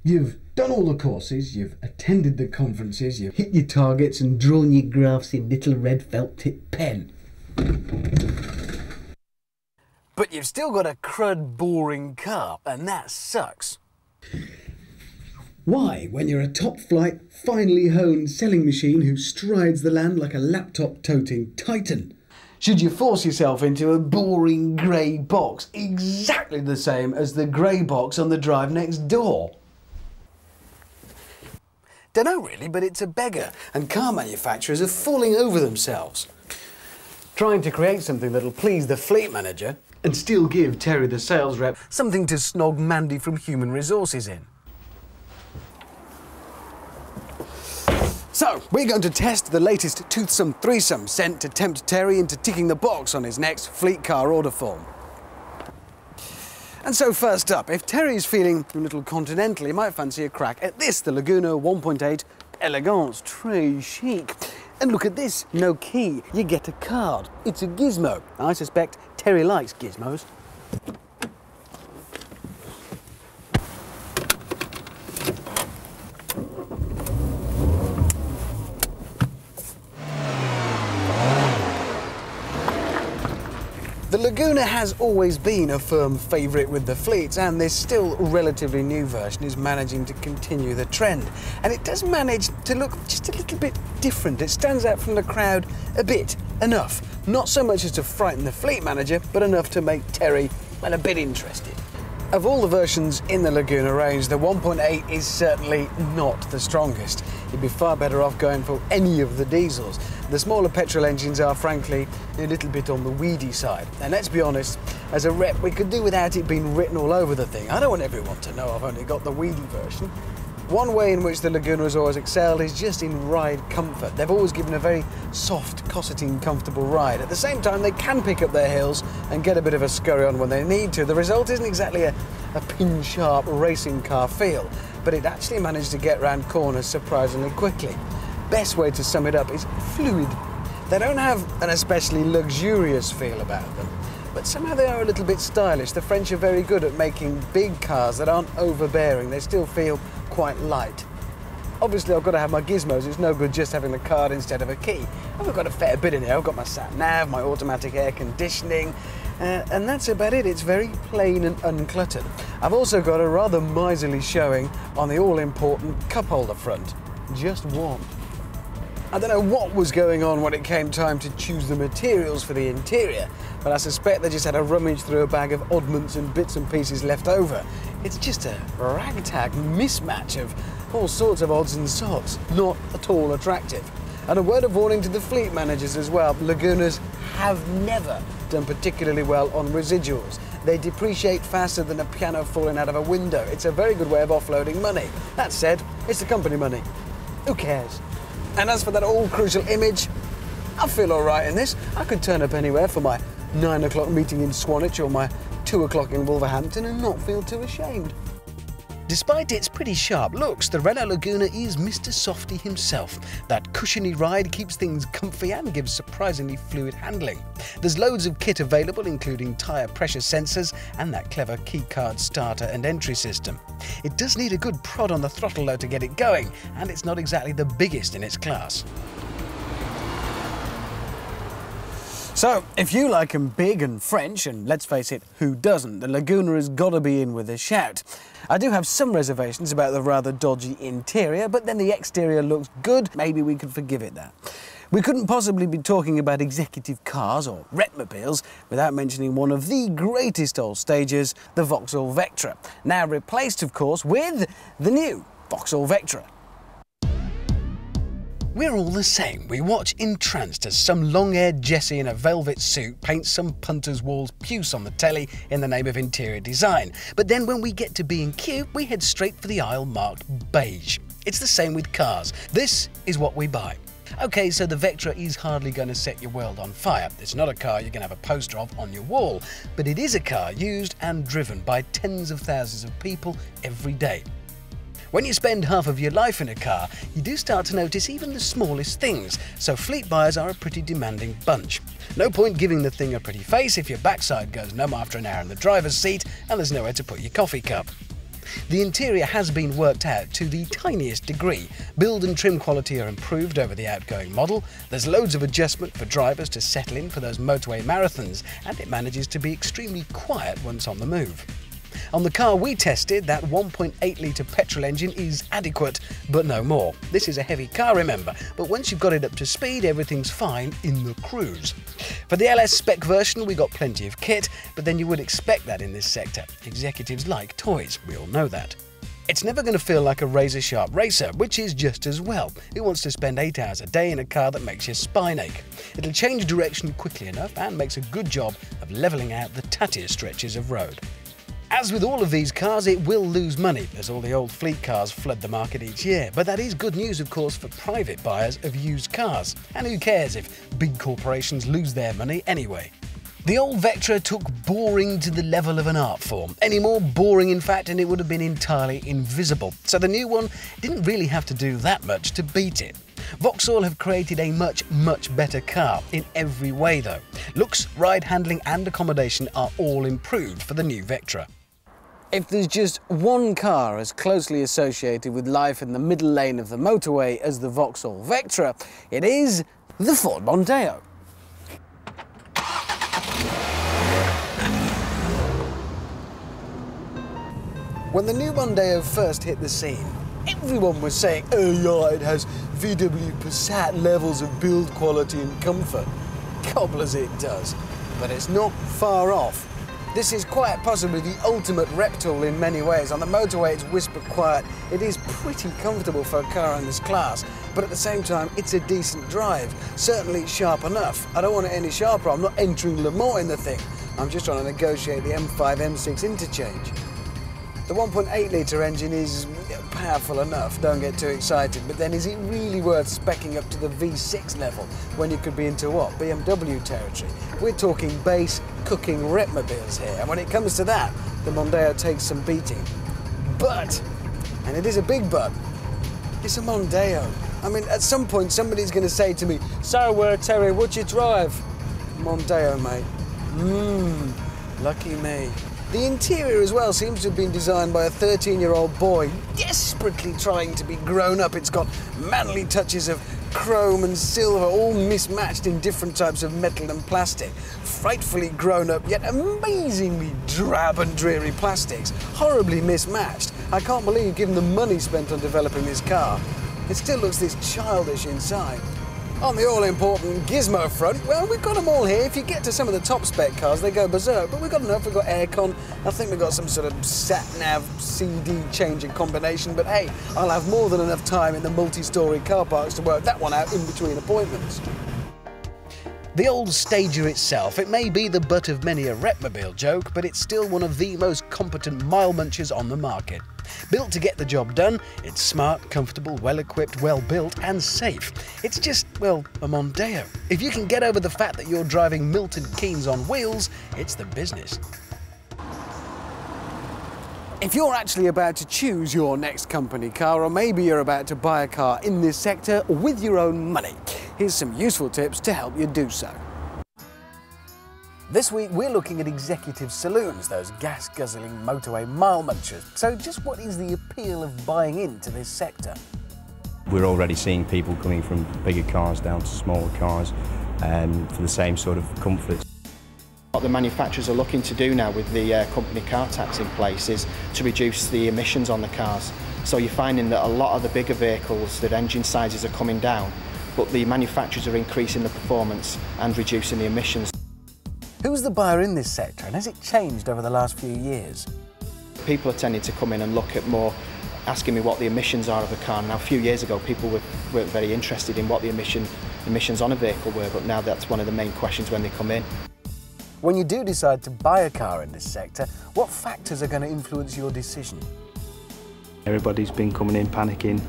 You've done all the courses, you've attended the conferences, you've hit your targets and drawn your graphs in little red felt tip pen. But you've still got a crud boring car, and that sucks. Why, when you're a top-flight, finely honed selling machine who strides the land like a laptop-toting titan, should you force yourself into a boring grey box exactly the same as the grey box on the drive next door? Dunno really, but it's a beggar, and car manufacturers are falling over themselves, trying to create something that'll please the fleet manager and still give Terry the sales rep something to snog Mandy from Human Resources in. So, we're going to test the latest toothsome threesome sent to tempt Terry into ticking the box on his next fleet car order form. And so first up, if Terry is feeling a little continental, he might fancy a crack at this, the Laguna 1.8 Elegance Très Chic. And look at this, no key, you get a card. It's a gizmo. I suspect Terry likes gizmos. The Laguna has always been a firm favourite with the fleets, and this still relatively new version is managing to continue the trend. And it does manage to look just a little bit different. It stands out from the crowd a bit, enough. Not so much as to frighten the fleet manager, but enough to make Terry, well, a bit interested. Of all the versions in the Laguna range, the 1.8 is certainly not the strongest. You'd be far better off going for any of the diesels. The smaller petrol engines are, frankly, a little bit on the weedy side. And let's be honest, as a rep, we could do without it being written all over the thing. I don't want everyone to know I've only got the weedy version. One way in which the Laguna has always excelled is just in ride comfort. They've always given a very soft, cosseting, comfortable ride. At the same time, they can pick up their heels and get a bit of a scurry on when they need to. The result isn't exactly a pin-sharp racing car feel, but it actually managed to get round corners surprisingly quickly. Best way to sum it up is fluid. They don't have an especially luxurious feel about them, but somehow they are a little bit stylish. The French are very good at making big cars that aren't overbearing. They still feel quite light. Obviously, I've got to have my gizmos. It's no good just having the card instead of a key. I've got a fair bit in here. I've got my sat-nav, my automatic air conditioning, and that's about it. It's very plain and uncluttered. I've also got a rather miserly showing on the all-important cup holder front. Just one. I don't know what was going on when it came time to choose the materials for the interior, but I suspect they just had a rummage through a bag of oddments and bits and pieces left over. It's just a ragtag mismatch of all sorts of odds and sods, not at all attractive. And a word of warning to the fleet managers as well, Lagunas have never done particularly well on residuals. They depreciate faster than a piano falling out of a window. It's a very good way of offloading money. That said, it's the company money. Who cares? And as for that all-crucial image, I feel all right in this. I could turn up anywhere for my 9 o'clock meeting in Swanage or my 2 o'clock in Wolverhampton and not feel too ashamed. Despite its pretty sharp looks, the Renault Laguna is Mr. Softy himself. That cushiony ride keeps things comfy and gives surprisingly fluid handling. There's loads of kit available, including tyre pressure sensors and that clever keycard starter and entry system. It does need a good prod on the throttle though to get it going, and it's not exactly the biggest in its class. So, if you like 'em big and French, and let's face it, who doesn't, the Laguna has got to be in with a shout. I do have some reservations about the rather dodgy interior, but then the exterior looks good, maybe we could forgive it that. We couldn't possibly be talking about executive cars or retmobiles without mentioning one of the greatest old stagers, the Vauxhall Vectra. Now replaced, of course, with the new Vauxhall Vectra. We're all the same. We watch entranced as some long-haired Jessie in a velvet suit paints some punter's walls puce on the telly in the name of interior design. But then when we get to being cute, we head straight for the aisle marked beige. It's the same with cars. This is what we buy. Okay, so the Vectra is hardly going to set your world on fire. It's not a car you're going to have a poster of on your wall, but it is a car used and driven by tens of thousands of people every day. When you spend half of your life in a car, you do start to notice even the smallest things, so fleet buyers are a pretty demanding bunch. No point giving the thing a pretty face if your backside goes numb after an hour in the driver's seat and there's nowhere to put your coffee cup. The interior has been worked out to the tiniest degree. Build and trim quality are improved over the outgoing model. There's loads of adjustment for drivers to settle in for those motorway marathons, and it manages to be extremely quiet once on the move. On the car we tested, that 1.8-litre petrol engine is adequate, but no more. This is a heavy car, remember, but once you've got it up to speed, everything's fine in the cruise. For the LS spec version, we got plenty of kit, but then you would expect that in this sector. Executives like toys, we all know that. It's never going to feel like a razor-sharp racer, which is just as well. Who wants to spend 8 hours a day in a car that makes your spine ache? It'll change direction quickly enough and makes a good job of levelling out the tattier stretches of road. As with all of these cars, it will lose money, as all the old fleet cars flood the market each year. But that is good news, of course, for private buyers of used cars. And who cares if big corporations lose their money anyway? The old Vectra took boring to the level of an art form. Any more boring, in fact, and it would have been entirely invisible. So the new one didn't really have to do that much to beat it. Vauxhall have created a much better car in every way, though. Looks, ride handling and accommodation are all improved for the new Vectra. If there's just one car as closely associated with life in the middle lane of the motorway as the Vauxhall Vectra, it is the Ford Mondeo. When the new Mondeo first hit the scene, everyone was saying, oh yeah, it has VW Passat levels of build quality and comfort. Cobblers it does, but it's not far off. This is quite possibly the ultimate rep tool in many ways. On the motorway it's whisper quiet, it is pretty comfortable for a car in this class, but at the same time it's a decent drive, certainly sharp enough. I don't want it any sharper, I'm not entering Le Mans in the thing, I'm just trying to negotiate the M5, M6 interchange. The 1.8-litre engine is powerful enough, don't get too excited, but then is it really worth speccing up to the V6 level when you could be into what? BMW territory? We're talking base cooking repmobiles here, and when it comes to that, the Mondeo takes some beating. But, and it is a big but, it's a Mondeo. I mean, at some point somebody's going to say to me, so Terry, what'd you drive? Mondeo, mate. Lucky me. The interior as well seems to have been designed by a 13-year-old boy desperately trying to be grown up. It's got manly touches of chrome and silver, all mismatched in different types of metal and plastic. Frightfully grown up, yet amazingly drab and dreary plastics. Horribly mismatched. I can't believe, given the money spent on developing this car, it still looks this childish inside. On the all-important gizmo front, well, we've got them all here. If you get to some of the top-spec cars, they go berserk, but we've got enough. We've got aircon. I think we've got some sort of sat-nav CD changing combination, but hey, I'll have more than enough time in the multi-storey car parks to work that one out in between appointments. The old Stager itself, it may be the butt of many a repmobile joke, but it's still one of the most competent mile munchers on the market. Built to get the job done, it's smart, comfortable, well-equipped, well-built and safe. It's just, well, a Mondeo. If you can get over the fact that you're driving Milton Keynes on wheels, it's the business. If you're actually about to choose your next company car, or maybe you're about to buy a car in this sector with your own money, here's some useful tips to help you do so. This week we're looking at executive saloons, those gas-guzzling motorway mile munchers. So just what is the appeal of buying into this sector? We're already seeing people coming from bigger cars down to smaller cars for the same sort of comforts. What the manufacturers are looking to do now with the company car tax in place is to reduce the emissions on the cars. So you're finding that a lot of the bigger vehicles, that engine sizes are coming down, but the manufacturers are increasing the performance and reducing the emissions. Who's the buyer in this sector, and has it changed over the last few years? People are tending to come in and look at more, asking me what the emissions are of a car. Now, a few years ago, people weren't very interested in what the emissions on a vehicle were, but now that's one of the main questions when they come in. When you do decide to buy a car in this sector, what factors are going to influence your decision? Everybody's been coming in panicking.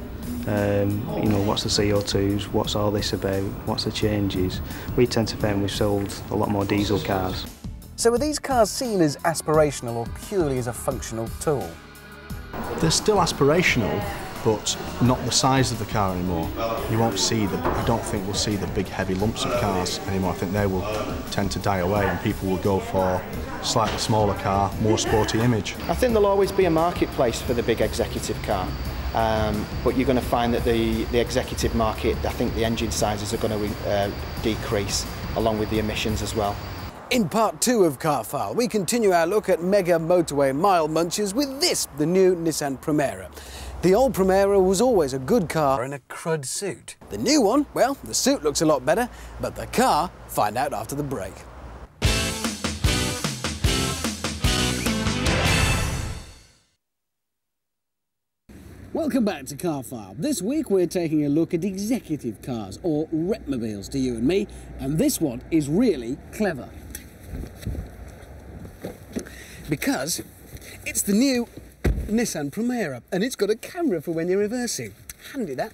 You know, what's the CO2s, what's all this about, what's the changes. We tend to find we've sold a lot more diesel cars. So are these cars seen as aspirational or purely as a functional tool? They're still aspirational, but not the size of the car anymore. You won't see I don't think we'll see the big heavy lumps of cars anymore. I think they will tend to die away and people will go for slightly smaller car, more sporty image. I think there'll always be a marketplace for the big executive car, but you're going to find that the executive market, I think the engine sizes are going to decrease along with the emissions as well. In part 2 of Car File, we continue our look at mega motorway mile munchers with this, the new Nissan Primera. The old Primera was always a good car in a crud suit. The new one, well, the suit looks a lot better, but the car, find out after the break. Welcome back to Car File. This week we're taking a look at executive cars, or repmobiles to you and me, and this one is really clever. Because it's the new Nissan Primera, and it's got a camera for when you're reversing. Handy that.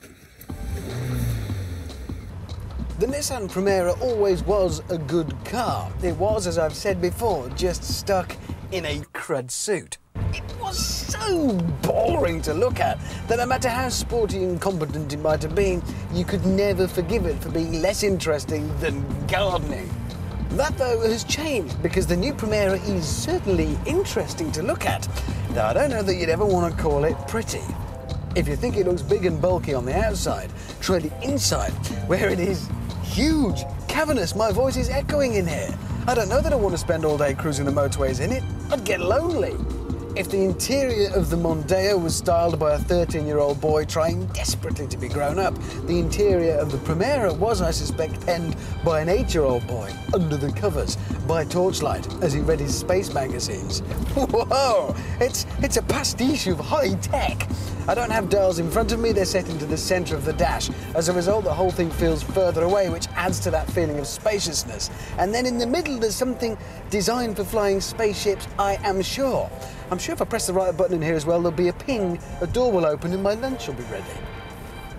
The Nissan Primera always was a good car. It was, as I've said before, just stuck in a crud suit. It was so boring to look at that no matter how sporty and competent it might have been, you could never forgive it for being less interesting than gardening. That, though, has changed because the new Primera is certainly interesting to look at, though I don't know that you'd ever want to call it pretty. If you think it looks big and bulky on the outside, try the inside, where it is huge, cavernous. My voice is echoing in here. I don't know that I want to spend all day cruising the motorways in it. I'd get lonely. If the interior of the Mondeo was styled by a 13-year-old boy trying desperately to be grown up, the interior of the Primera was, I suspect, penned by an 8-year-old boy under the covers by torchlight as he read his space magazines. Whoa! It's a pastiche of high tech. I don't have dials in front of me, they're set into the centre of the dash. As a result, the whole thing feels further away, which adds to that feeling of spaciousness. And then in the middle, there's something designed for flying spaceships, I am sure. I'm sure if I press the right button in here as well, there'll be a ping, a door will open and my lunch will be ready.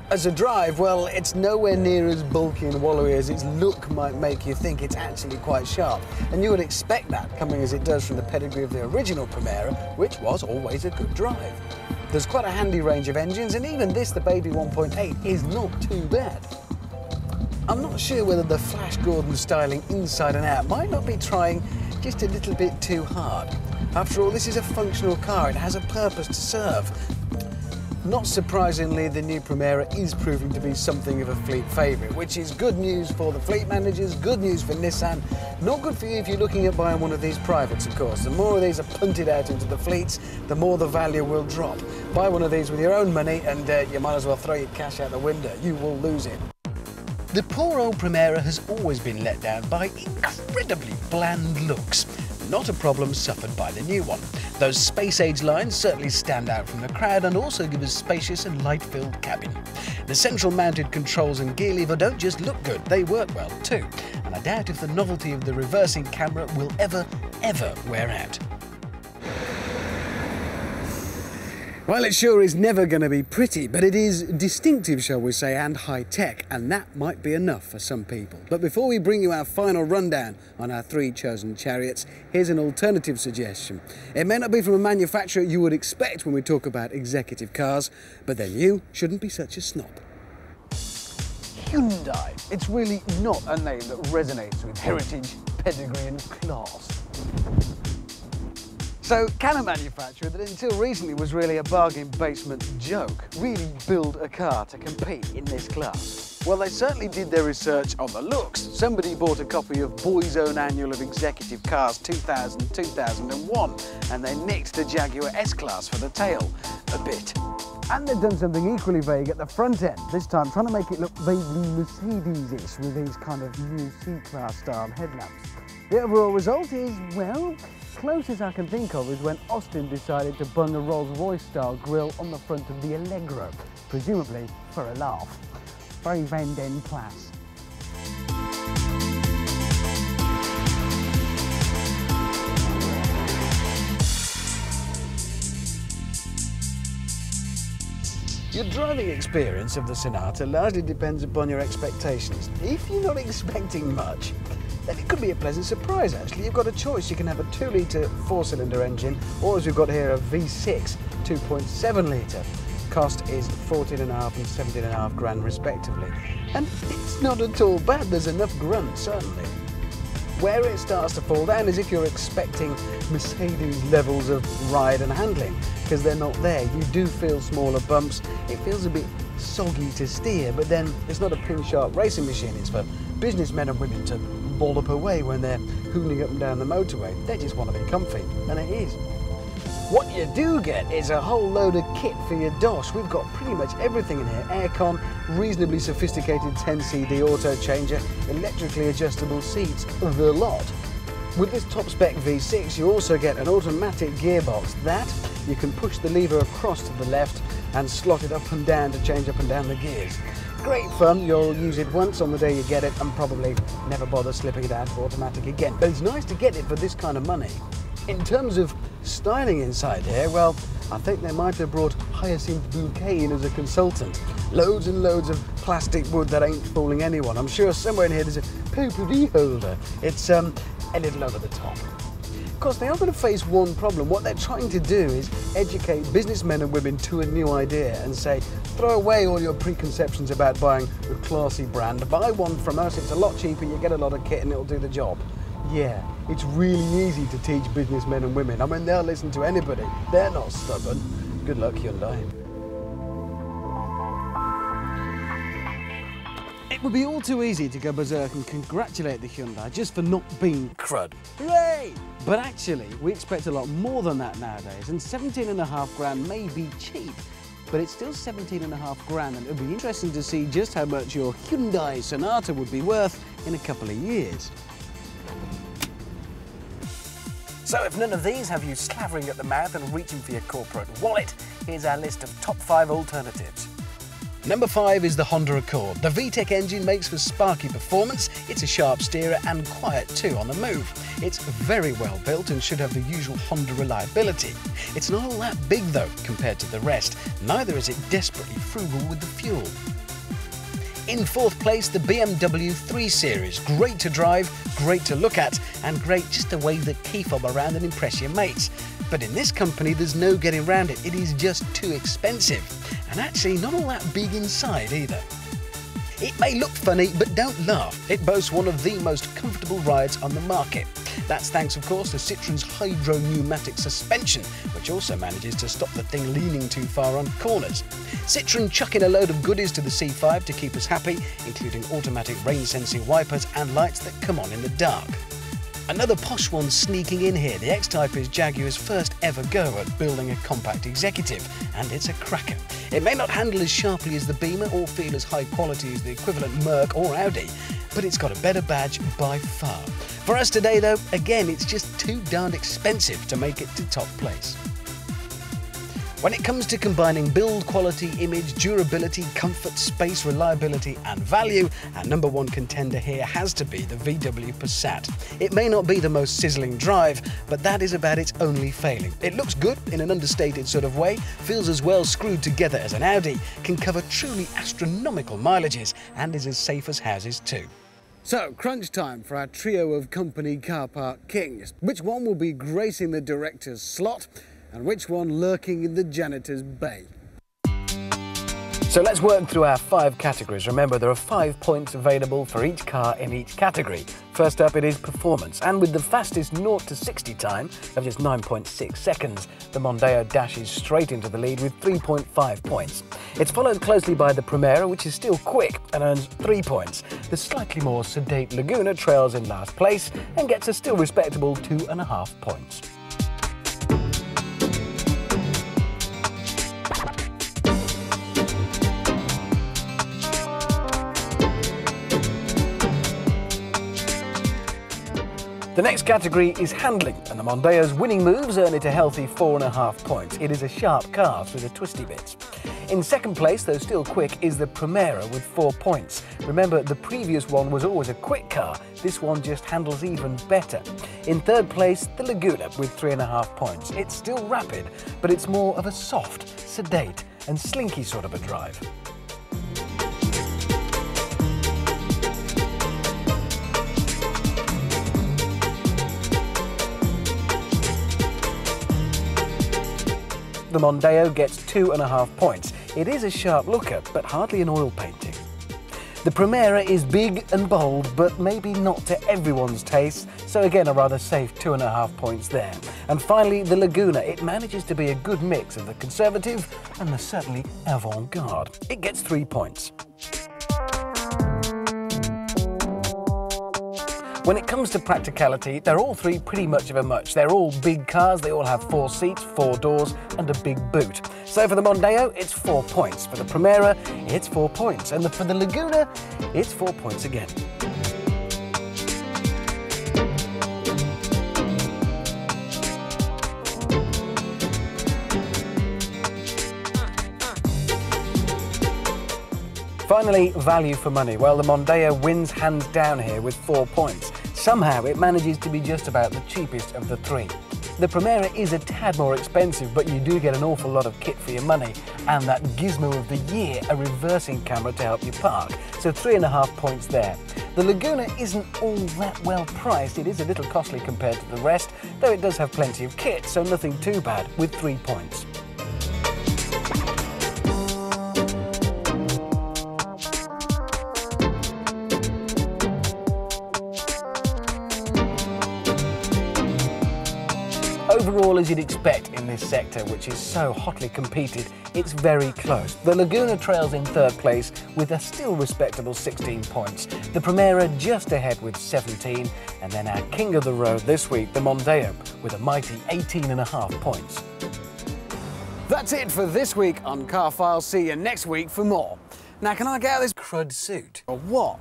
As a drive, well, it's nowhere near as bulky and wallowy as its look might make you think. It's actually quite sharp. And you would expect that, coming as it does from the pedigree of the original Primera, which was always a good drive. There's quite a handy range of engines, and even this, the baby 1.8, is not too bad. I'm not sure whether the Flash Gordon styling inside and out might not be trying just a little bit too hard. After all, this is a functional car. It has a purpose to serve. Not surprisingly, the new Primera is proving to be something of a fleet favourite, which is good news for the fleet managers, good news for Nissan, not good for you if you're looking at buying one of these privates, of course. The more of these are punted out into the fleets, the more the value will drop. Buy one of these with your own money and you might as well throw your cash out the window. You will lose it. The poor old Primera has always been let down by incredibly bland looks. Not a problem suffered by the new one. Those space-age lines certainly stand out from the crowd and also give us a spacious and light-filled cabin. The central-mounted controls and gear lever don't just look good, they work well too. And I doubt if the novelty of the reversing camera will ever wear out. Well, it sure is never going to be pretty, but it is distinctive, shall we say, and high-tech, and that might be enough for some people. But before we bring you our final rundown on our 3 chosen chariots, here's an alternative suggestion. It may not be from a manufacturer you would expect when we talk about executive cars, but then you shouldn't be such a snob. Hyundai. It's really not a name that resonates with heritage, pedigree and class. So, can a manufacturer that until recently was really a bargain basement joke really build a car to compete in this class? Well, they certainly did their research on the looks. Somebody bought a copy of Boy's Own Annual of Executive Cars 2000-2001 and they nicked the Jaguar S-Class for the tail a bit. And they've done something equally vague at the front end, this time trying to make it look vaguely Mercedes-ish with these kind of new C-Class style headlamps. The overall result is, well, closest I can think of is when Austin decided to bung a Rolls-Royce style grille on the front of the Allegro, presumably for a laugh. Very Van Den class. Your driving experience of the Sonata largely depends upon your expectations. If you're not expecting much, then it could be a pleasant surprise actually. You've got a choice. You can have a 2-litre 4-cylinder engine, or as we've got here, a V6 2.7 litre. Cost is 14.5 and 17.5 grand respectively. And it's not at all bad, there's enough grunt, certainly. Where it starts to fall down is if you're expecting Mercedes levels of ride and handling, because they're not there. You do feel smaller bumps, it feels a bit soggy to steer, but then it's not a pin-sharp racing machine, it's for businessmen and women to bollop away when they're hooning up and down the motorway. They just want to be comfy, and it is. What you do get is a whole load of kit for your dosh. We've got pretty much everything in here. Aircon, reasonably sophisticated 10CD auto changer, electrically adjustable seats, the lot. With this top spec V6 you also get an automatic gearbox that you can push the lever across to the left and slot it up and down to change up and down the gears. Great fun, you'll use it once on the day you get it and probably never bother slipping it out of automatic again. But it's nice to get it for this kind of money. In terms of styling inside here, well, I think they might have brought Hyacinth Bouquet in as a consultant. Loads and loads of plastic wood that ain't fooling anyone. I'm sure somewhere in here there's a potpourri holder. It's a little over the top. Of course, they are going to face one problem. What they're trying to do is educate businessmen and women to a new idea and say, throw away all your preconceptions about buying a classy brand. Buy one from us, it's a lot cheaper, you get a lot of kit and it'll do the job. Yeah, it's really easy to teach businessmen and women. I mean, they'll listen to anybody. They're not stubborn. Good luck, Hyundai. It would be all too easy to go berserk and congratulate the Hyundai just for not being crud. Hooray! But actually, we expect a lot more than that nowadays, and 17.5 grand may be cheap, but it's still 17.5 grand, and it'll be interesting to see just how much your Hyundai Sonata would be worth in a couple of years. So if none of these have you slavering at the mouth and reaching for your corporate wallet, here's our list of top 5 alternatives. Number 5 is the Honda Accord. The VTEC engine makes for sparky performance, it's a sharp steerer and quiet too on the move. It's very well built and should have the usual Honda reliability. It's not all that big though compared to the rest, neither is it desperately frugal with the fuel. In 4th place, the BMW 3 Series. Great to drive, great to look at, and great just to wave the key fob around and impress your mates. But in this company, there's no getting around it. It is just too expensive. And actually, not all that big inside either. It may look funny, but don't laugh. It boasts one of the most comfortable rides on the market. That's thanks, of course, to Citroen's hydro-pneumatic suspension, which also manages to stop the thing leaning too far on corners. Citroen chuck in a load of goodies to the C5 to keep us happy, including automatic rain-sensing wipers and lights that come on in the dark. Another posh one sneaking in here, the X-Type is Jaguar's first ever go at building a compact executive, and it's a cracker. It may not handle as sharply as the Beamer or feel as high quality as the equivalent Merc or Audi, but it's got a better badge by far. For us today though, again, it's just too darned expensive to make it to top place. When it comes to combining build quality, image, durability, comfort, space, reliability and value, our number 1 contender here has to be the VW Passat. It may not be the most sizzling drive, but that is about its only failing. It looks good in an understated sort of way, feels as well screwed together as an Audi, can cover truly astronomical mileages and is as safe as houses too. So, crunch time for our trio of company car park kings. Which one will be gracing the director's slot? And which one lurking in the janitor's bay? So let's work through our 5 categories. Remember, there are 5 points available for each car in each category. First up, it is performance, and with the fastest 0 to 60 time of just 9.6 seconds, the Mondeo dashes straight into the lead with 3.5 points. It's followed closely by the Primera, which is still quick and earns 3 points. The slightly more sedate Laguna trails in last place and gets a still respectable 2.5 points. The next category is handling, and the Mondeo's winning moves earn it a healthy 4.5 points. It is a sharp car through the twisty bits. In second place, though still quick, is the Primera with 4 points. Remember, the previous one was always a quick car. This one just handles even better. In third place, the Laguna with 3.5 points. It's still rapid, but it's more of a soft, sedate and slinky sort of a drive. The Mondeo gets 2.5 points. It is a sharp looker, but hardly an oil painting. The Primera is big and bold, but maybe not to everyone's taste, so again a rather safe 2.5 points there. And finally, the Laguna. It manages to be a good mix of the conservative and the certainly avant-garde. It gets 3 points. When it comes to practicality, they're all three pretty much of a much. They're all big cars, they all have 4 seats, 4 doors and a big boot. So for the Mondeo, it's 4 points. For the Primera, it's 4 points. And for the Laguna, it's 4 points again. Finally, value for money. Well, the Mondeo wins hands down here with 4 points. Somehow it manages to be just about the cheapest of the three. The Primera is a tad more expensive, but you do get an awful lot of kit for your money, and that gizmo of the year, a reversing camera to help you park. So 3.5 points there. The Laguna isn't all that well priced. It is a little costly compared to the rest, though it does have plenty of kit, so nothing too bad, with 3 points. Overall, as you'd expect in this sector, which is so hotly competed, it's very close. The Laguna trails in 3rd place with a still respectable 16 points. The Primera just ahead with 17, and then our king of the road this week, the Mondeo, with a mighty 18.5 points. That's it for this week on Car Files. See you next week for more. Now, can I get out of this crud suit? Or what?